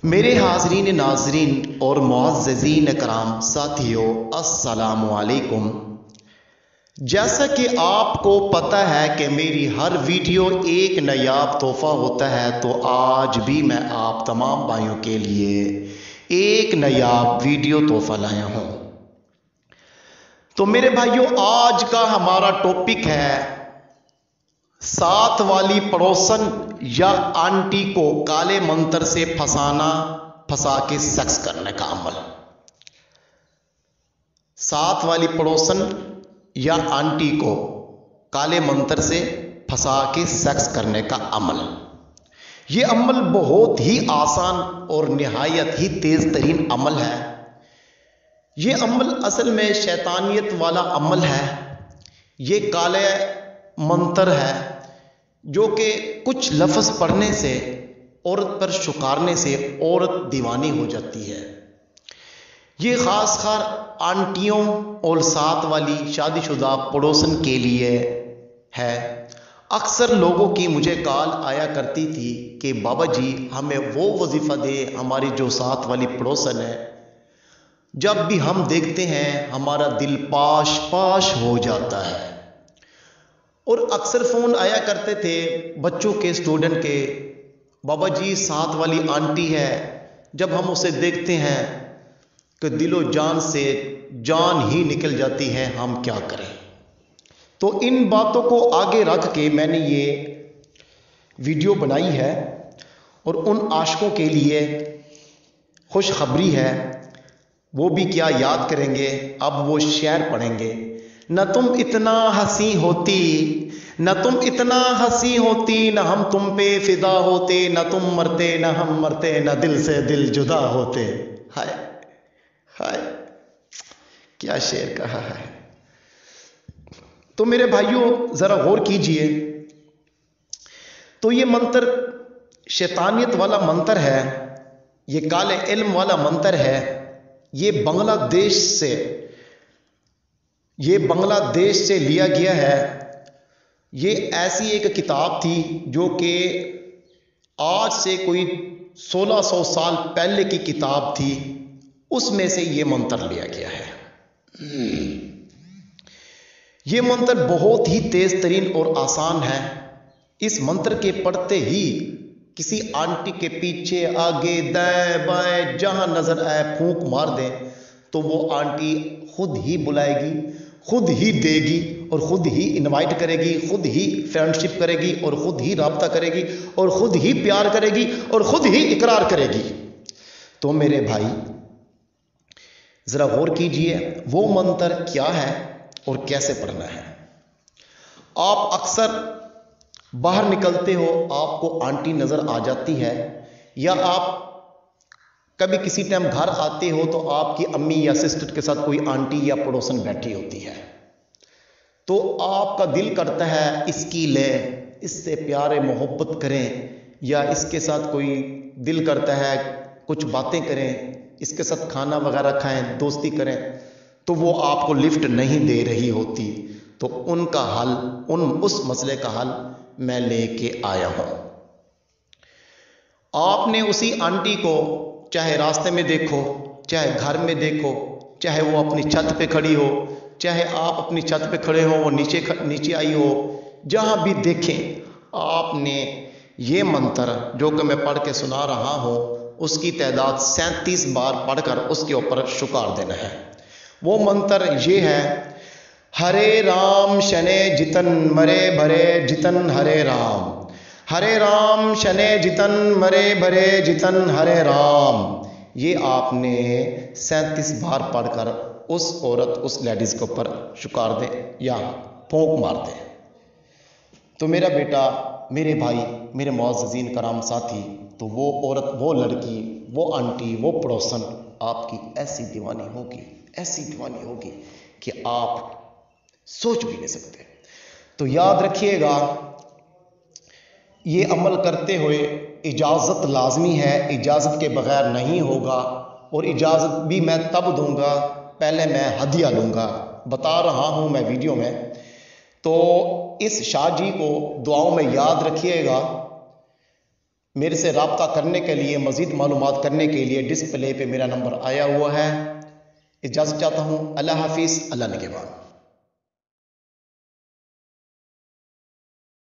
मेरे हाज़रीन नाज़रीन और मुअज़्ज़ज़ीन कराम साथियों, अस्सलामु अलैकुम। जैसा कि आपको पता है कि मेरी हर वीडियो एक नायाब तोहफ़ा होता है, तो आज भी मैं आप तमाम भाइयों के लिए एक नायाब वीडियो तोहफ़ा लाया हूँ। तो मेरे भाइयों, आज का हमारा टॉपिक है साथ वाली पड़ोसन या आंटी को काले मंत्र से फंसा के सेक्स करने का अमल। साथ वाली पड़ोसन या आंटी को काले मंत्र से फंसा के सेक्स करने का अमल। ये अमल बहुत ही आसान और निहायत ही तेज तरीन अमल है। ये अमल असल में शैतानियत वाला अमल है। ये काले मंत्र है जो कि कुछ लफ्ज़ पढ़ने से, औरत पर शुकारने से औरत दीवानी हो जाती है। ये ख़ासकर आंटियों और साथ वाली शादीशुदा पड़ोसन के लिए है। अक्सर लोगों की मुझे कॉल आया करती थी कि बाबा जी हमें वो वजीफ़ा दे, हमारी जो साथ वाली पड़ोसन है, जब भी हम देखते हैं हमारा दिल पाश पाश हो जाता है। और अक्सर फ़ोन आया करते थे बच्चों के, स्टूडेंट के, बाबा जी साथ वाली आंटी है, जब हम उसे देखते हैं कि दिलो जान से जान ही निकल जाती है, हम क्या करें। तो इन बातों को आगे रख के मैंने ये वीडियो बनाई है और उन आशिकों के लिए खुशखबरी है। वो भी क्या याद करेंगे, अब वो शेर पढ़ेंगे। न तुम इतना हंसी होती, न तुम इतना हंसी होती, न हम तुम पे फिदा होते, न तुम मरते न हम मरते, न दिल से दिल जुदा होते। हाय हाय, क्या शेर कहा है। तो मेरे भाइयों ज़रा गौर कीजिए। तो ये मंत्र शैतानियत वाला मंत्र है, ये काले इल्म वाला मंत्र है। ये बांग्लादेश से लिया गया है। ये ऐसी एक किताब थी जो कि आज से कोई 1600 साल पहले की किताब थी, उसमें से ये मंत्र लिया गया है। ये मंत्र बहुत ही तेज तरीन और आसान है। इस मंत्र के पढ़ते ही किसी आंटी के पीछे, आगे, दाएं बाएं, जहां नजर आए फूंक मार दें तो वो आंटी खुद ही बुलाएगी, खुद ही देगी और खुद ही इनवाइट करेगी, खुद ही फ्रेंडशिप करेगी और खुद ही राब्ता करेगी और खुद ही प्यार करेगी और खुद ही इकरार करेगी। तो मेरे भाई जरा गौर कीजिए वो मंत्र क्या है और कैसे पढ़ना है। आप अक्सर बाहर निकलते हो, आपको आंटी नजर आ जाती है, या आप कभी किसी टाइम घर आते हो तो आपकी अम्मी या सिस्टर के साथ कोई आंटी या पड़ोसन बैठी होती है, तो आपका दिल करता है इसकी लें, इससे प्यारे मोहब्बत करें, या इसके साथ कोई दिल करता है कुछ बातें करें, इसके साथ खाना वगैरह खाएं, दोस्ती करें, तो वो आपको लिफ्ट नहीं दे रही होती। तो उनका हल, उस मसले का हल मैं लेके आया हूं। आपने उसी आंटी को चाहे रास्ते में देखो, चाहे घर में देखो, चाहे वो अपनी छत पे खड़ी हो, चाहे आप अपनी छत पे खड़े हो, वो नीचे आई हो, जहां भी देखें आपने ये मंत्र जो कि मैं पढ़ के सुना रहा हूं उसकी तादाद 37 बार पढ़कर उसके ऊपर शुकार देना है। वो मंत्र ये है, हरे राम शने जितन मरे भरे जितन हरे राम, हरे राम शने जितन मरे भरे जितन हरे राम। ये आपने 37 बार पढ़कर उस औरत, उस लेडीज के ऊपर शुकार दे या फूंक मार दे। तो मेरा बेटा, मेरे भाई, मेरे मुअज़्ज़ज़ीन कराम साथी, तो वो औरत, वो लड़की, वो आंटी, वो पड़ोसन आपकी ऐसी दीवानी होगी, ऐसी दीवानी होगी कि आप सोच भी नहीं सकते। तो याद रखिएगा, ये अमल करते हुए इजाज़त लाजमी है, इजाज़त के बगैर नहीं होगा। और इजाज़त भी मैं तब दूंगा, पहले मैं हदिया लूँगा, बता रहा हूँ मैं वीडियो में। तो इस शाह जी को दुआओं में याद रखिएगा। मेरे से रब्ता करने के लिए, मज़ीद मालूमात करने के लिए डिस्प्ले पे मेरा नंबर आया हुआ है। इजाज़त चाहता हूँ। अल्लाह हाफिज़, अल्लाह निगहबान।